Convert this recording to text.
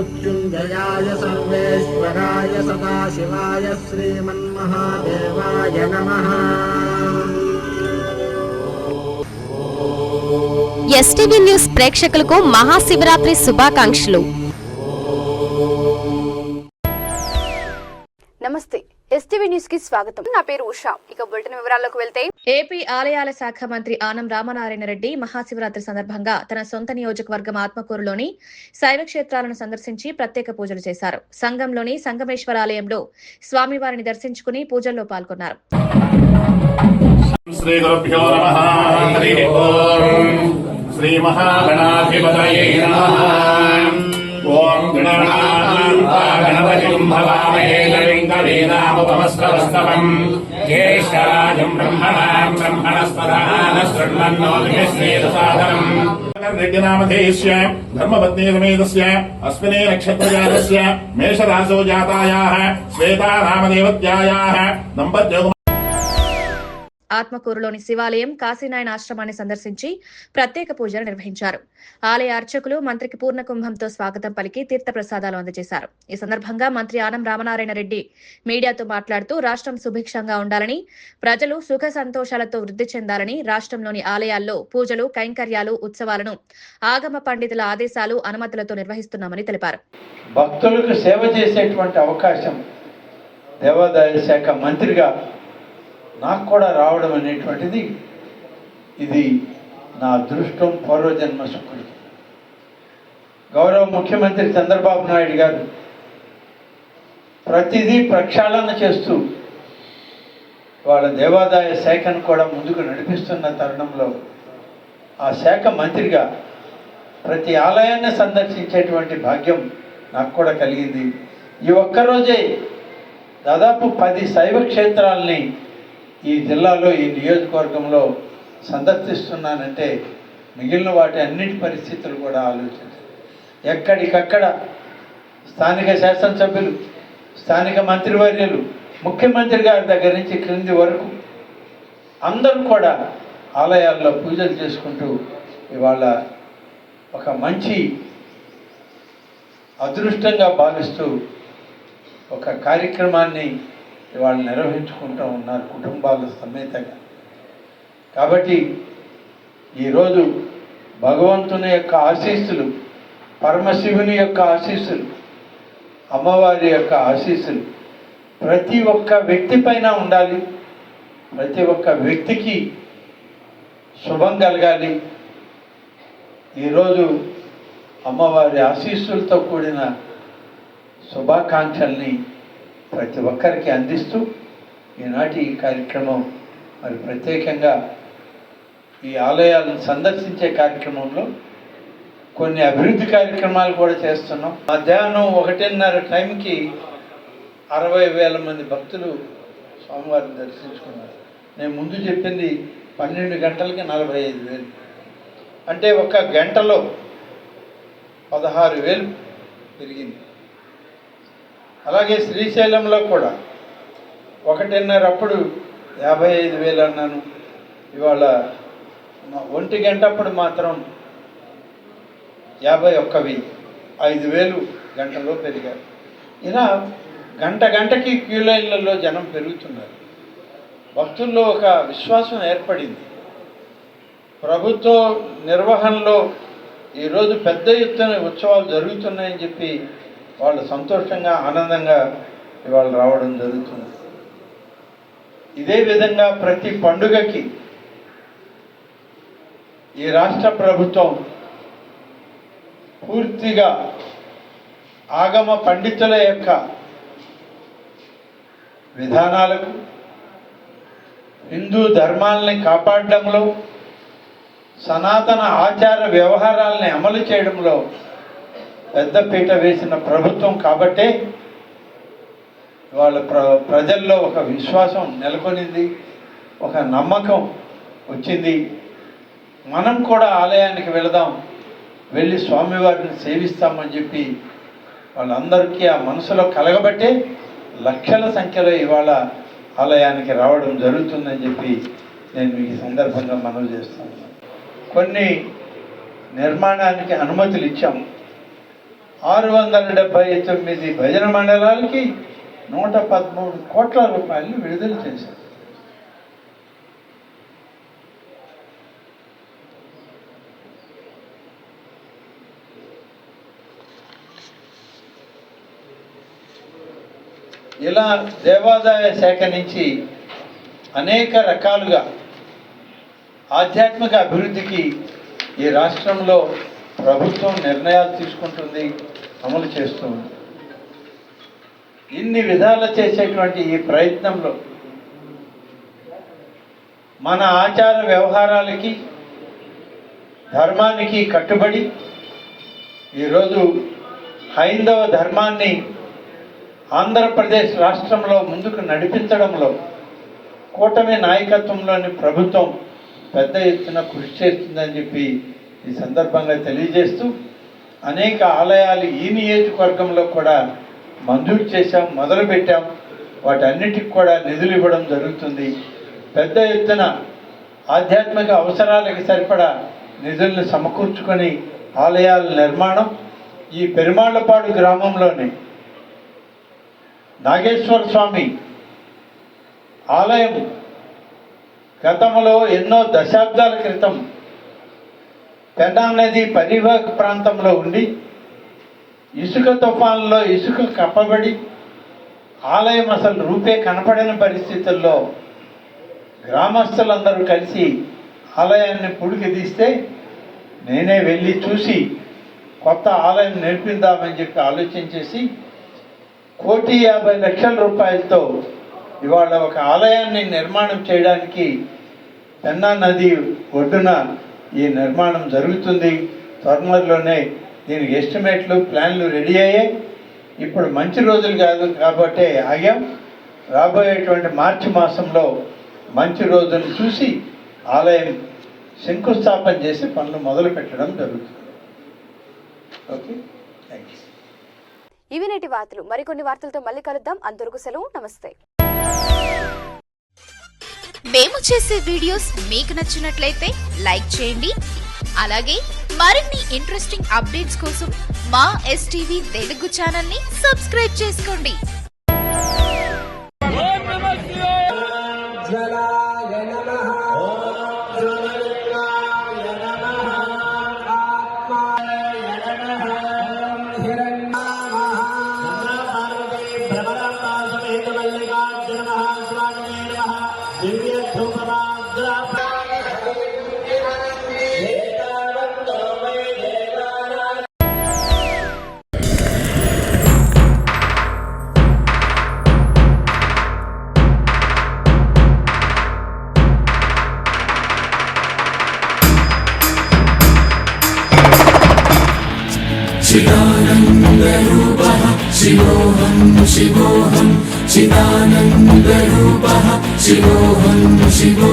मृत्युञ्जयाय सर्वेश्वराय सदाशिवाय श्रीमन्महादेवाय नमः। STV news ప్రేక్షకులకు మహాశివరాత్రి శుభాకాంక్షలు. నమస్తే, ఎస్టీవీ న్యూస్ కి స్వాగతం. నా పేరు ఉషా. ఇక బులెటిన్ వివరాల్లోకి వెళ్తే, ఏపీ ఆలయాల శాఖ మంత్రి ఆనం రామనారాయణ రెడ్డి మహాశివరాత్రి సందర్భంగా తన సొంత నియోజకవర్గం ఆత్మకూరులోని శైవ క్షేత్రాలను సందర్శించి ప్రత్యేక పూజలు చేశారు. సంఘంలోని సంగమేశ్వర ఆలయంలో స్వామివారిని దర్శించుకుని పూజల్లో పాల్గొన్నారు. శ్రీ గురుభ్యో నమః. హరి ఓం. శ్రీ మహాగణాధిపతయే నమః. ఓం గణపతిం భవామహే కవిం కవీనాముపమస్రవస్తవం జ్యేష్ఠరాజం బ్రహ్మణాం బ్రహ్మణస్పదాన శృణ్వన్నోతిభిశ్రీదసాదనం. రెడ్డినామధేయస్య ధర్మపత్నీ సమేతస్య అస్మినే నక్షత్రజాతస్య మేషరాశో జాతాయాః శ్వేతా నామదేవత్యాయాః దంపత్యోగ ఆత్మకూరులోని శివాలయం కాశీనాయన ఆశ్రమాన్ని సందర్శించి ప్రత్యేక పూజలు నిర్వహించారు. ఆలయ అర్చకులు మంత్రికి పూర్ణ కుంభంతో స్వాగతం పలికి తీర్థ ప్రసాదాలు అందజేశారు. ఈ సందర్భంగా మంత్రి ఆనం రామనారాయణ రెడ్డి మీడియాతో మాట్లాడుతూ రాష్ట్రం సుభిక్షంగా ఉండాలని, ప్రజలు సుఖ సంతోషాలతో వృద్ధి చెందాలని, రాష్ట్రంలోని ఆలయాల్లో పూజలు, కైంకర్యాలు, ఉత్సవాలను ఆగమ పండితుల ఆదేశాలు, అనుమతులతో నిర్వహిస్తున్నామని తెలిపారు. భక్తులకు సేవ చేసేటువంటి అవకాశం దేవాదాయ శాఖ మంత్రిగా నాకు కూడా రావడం అనేటువంటిది ఇది నా అదృష్టం, పూర్వజన్మ సుకృతి. గౌరవ ముఖ్యమంత్రి చంద్రబాబు నాయుడు గారు ప్రతిదీ ప్రక్షాళన చేస్తూ వాళ్ళ దేవాదాయ శాఖను కూడా ముందుకు నడిపిస్తున్న తరుణంలో ఆ శాఖ మంత్రిగా ప్రతి ఆలయాన్ని సందర్శించేటువంటి భాగ్యం నాకు కూడా కలిగింది. ఈ ఒక్కరోజే దాదాపు 10 శైవ క్షేత్రాలని ఈ జిల్లాలో, ఈ నియోజకవర్గంలో సందర్శిస్తున్నానంటే మిగిలిన వాటి అన్నిటి పరిస్థితులు కూడా ఆలోచించారు. ఎక్కడికక్కడ స్థానిక శాసనసభ్యులు, స్థానిక మంత్రివర్యులు, ముఖ్యమంత్రి గారి దగ్గర నుంచి క్రింది వరకు అందరూ కూడా ఆలయాల్లో పూజలు చేసుకుంటూ ఇవాళ ఒక మంచి అదృష్టంగా భావిస్తూ ఒక కార్యక్రమాన్ని ఇవాళ నిర్వహించుకుంటూ ఉన్నారు కుటుంబాల సమేతంగా. కాబట్టి ఈరోజు భగవంతుని యొక్క ఆశీస్సులు, పరమశివుని యొక్క ఆశీస్సులు, అమ్మవారి యొక్క ఆశీస్సులు ప్రతి ఒక్క వ్యక్తి పైన ఉండాలి. ప్రతి ఒక్క వ్యక్తికి శుభం కలగాలి. ఈరోజు అమ్మవారి ఆశీస్సులతో కూడిన శుభాకాంక్షల్ని ప్రతి ఒక్కరికి అందిస్తూ ఈనాటి ఈ కార్యక్రమం మరి ప్రత్యేకంగా ఈ ఆలయాలను సందర్శించే కార్యక్రమంలో కొన్ని అభివృద్ధి కార్యక్రమాలు కూడా చేస్తున్నాం. మధ్యాహ్నం 1:30 టైంకి 60,000 మంది భక్తులు స్వామివారిని దర్శించుకున్నారు. నేను ముందు చెప్పింది 12 గంటలకి 45,000, అంటే ఒక గంటలో 16,000 పెరిగింది. అలాగే శ్రీశైలంలో కూడా 1:30 అప్పుడు 55,000 అన్నాను. ఇవాళ 1 గంట అప్పుడు మాత్రం 51,000, 5,000 గంటలో పెరిగారు. ఇలా గంటకి క్యూ లైన్లలో జనం పెరుగుతున్నారు. భక్తుల్లో ఒక విశ్వాసం ఏర్పడింది. ప్రభుత్వ నిర్వహణలో ఈరోజు పెద్ద ఎత్తున ఉత్సవాలు జరుగుతున్నాయని చెప్పి వాళ్ళు సంతోషంగా, ఆనందంగా ఇవాళ రావడం జరుగుతుంది. ఇదే విధంగా ప్రతి పండుగకి ఈ రాష్ట్ర ప్రభుత్వం పూర్తిగా ఆగమ పండితుల యొక్క విధానాలకు, హిందూ ధర్మాలని కాపాడడంలో, సనాతన ఆచార వ్యవహారాలని అమలు చేయడంలో పెద్దపీట వేసిన ప్రభుత్వం కాబట్టే వాళ్ళ ప్రజల్లో ఒక విశ్వాసం నెలకొనింది, ఒక నమ్మకం వచ్చింది. మనం కూడా ఆలయానికి వెళదాం, వెళ్ళి స్వామివారిని సేవిస్తామని చెప్పి వాళ్ళందరికీ ఆ మనసులో కలగబట్టే లక్షల సంఖ్యలో ఇవాళ ఆలయానికి రావడం జరుగుతుందని చెప్పి నేను మీకు సందర్భంగా మనవి చేస్తాను. కొన్ని నిర్మాణానికి అనుమతులు ఇచ్చాము. 679 భజన మండలాలకి 113 కోట్ల రూపాయలు విడుదల చేశారు. ఇలా దేవాదాయ శాఖ నుంచి అనేక రకాలుగా ఆధ్యాత్మిక అభివృద్ధికి ఈ రాష్ట్రంలో ప్రభుత్వం నిర్ణయాలు తీసుకుంటుంది, అమలు చేస్తుంది. ఇన్ని విధాలు చేసేటువంటి ఈ ప్రయత్నంలో మన ఆచార వ్యవహారాలకి ధర్మానికి కట్టుబడి ఈరోజు హైందవ ధర్మాన్ని ఆంధ్రప్రదేశ్ రాష్ట్రంలో ముందుకు నడిపించడంలో కూటమి నాయకత్వంలోని ప్రభుత్వం పెద్ద ఎత్తున కృషి చేస్తుందని చెప్పి ఈ సందర్భంగా తెలియజేస్తూ అనేక ఆలయాలు ఈ నియోజకవర్గంలో కూడా మంజూరు చేశాం, మొదలుపెట్టాం. వాటన్నిటికి కూడా నిధులు ఇవ్వడం జరుగుతుంది. పెద్ద ఎత్తున ఆధ్యాత్మిక అవసరాలకి సరిపడా నిధులను సమకూర్చుకొని ఆలయాల నిర్మాణం ఈ పెరుమాళ్లపాడు గ్రామంలోని నాగేశ్వర స్వామి ఆలయం గతంలో ఎన్నో దశాబ్దాల క్రితం పెన్నా నది పరివాహక ప్రాంతంలో ఉండి ఇసుక తుఫాన్లో ఇసుక కప్పబడి ఆలయం అసలు రూపే కనపడని పరిస్థితుల్లో గ్రామస్తులందరూ కలిసి ఆలయాన్ని పుడికి తీస్తే నేనే వెళ్ళి చూసి కొత్త ఆలయం నిర్మిద్దామని చెప్పి ఆలోచన చేసి 1,50,00,000 రూపాయలతో ఇవాళ ఒక ఆలయాన్ని నిర్మాణం చేయడానికి పెన్నా నది ఒడ్డున ఈ నిర్మాణం జరుగుతుంది. త్వరలోనే దీనికి ఎస్టిమేట్లు ప్లాన్లు రెడీ అయ్యాయి. ఇప్పుడు మంచి రోజులు కాదు కాబట్టి ఆగాం. రాబోయేటువంటి మార్చి మాసంలో మంచి రోజును చూసి ఆలయం శంకుస్థాపన చేసి పనులు మొదలు పెట్టడం జరుగుతుంది. Okay, thank you. ఇవి నేటి వార్తలు. మరికొన్ని వార్తలతో మళ్ళీ కలుద్దాం. అంతవరకు సెలవు. నమస్తే. మేము చేసే వీడియోస్ మీకు నచ్చినట్లయితే లైక్ చేయండి. అలాగే మరిన్ని ఇంట్రెస్టింగ్ అప్డేట్స్ కోసం మా ఎస్టీవీ తెలుగు ఛానల్ ని సబ్స్క్రైబ్ చేసుకోండి. चिदानन्दरूपः शिवोऽहं शिवोऽहं चिदानन्दरूपः शिवोऽहं शिवो